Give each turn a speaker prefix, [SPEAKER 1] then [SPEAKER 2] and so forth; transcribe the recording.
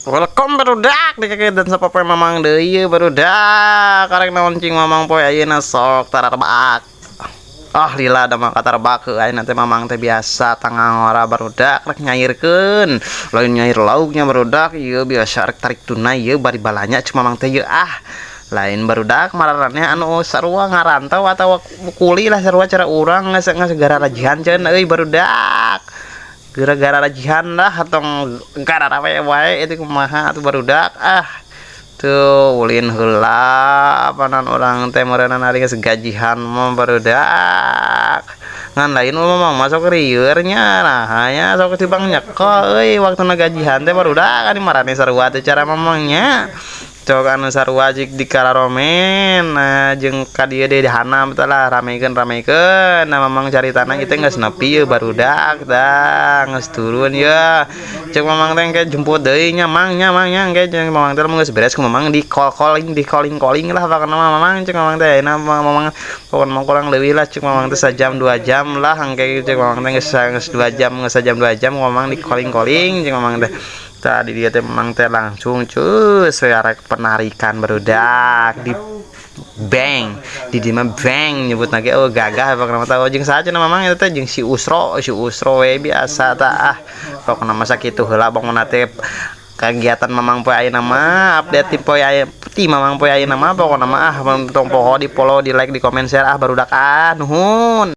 [SPEAKER 1] Welcome barudak di kaki dan sapa poe mamang deui ieu barudak karek naon cing mamang poe ayeuna sok tararbak. Lila da mah katarbak ayeuna teh mamang teh biasa tangang ora barudak rek nyairkeun. Lain nyair lauknya barudak ieu biasa rek tarik tunai ieu bari balanya cuma mamang teh ieu lain barudak mararannya anu sarua ngarantau atau kuli lah sarua cara urang geus gara rajihan ceun euy barudak. Gara-gara rajihan lah atau gara wae itu kumaha atuh barudak tuh ulin heula apanan orang teh meureunna ari geus gajihan mah barudak ngan lain mah masuk rieur nya nah nya sok tibang nyeko euy waktuna gajihan teh barudak ari marane sarua teh cara mamangnya cok anu sarua jik dikararomen jeung ka dieu deui dahana betul lah ramekeun nah mamang caritana kita geus nepi ieu barudak da geus turun ya cek mamang teh engke jemput deui nya mangnya engke jeung mamang teh geus beres ku mamang di calling lah pokona mamang cek mamang teh ayeuna mamang pokona mah kurang leuwih lah cek mamang teh sajam 2 jam lah engke cek mamang teh geus 2 jam geus sajam 2 jam mamang di calling cek mamang teh tadi dia teh memang teh langsung cus arek penarikan barudak di bank di mah bank nyebut lagi gagah pokona mah jeung saja mamang eta teh jeung si usro we biasa tah pokona mah sakitu heula pokona teh kegiatan mamang poe ayeuna mah update ti mamang poe ayeuna mah pokona mah tong poho di follow di like di komen share barudak nuhun.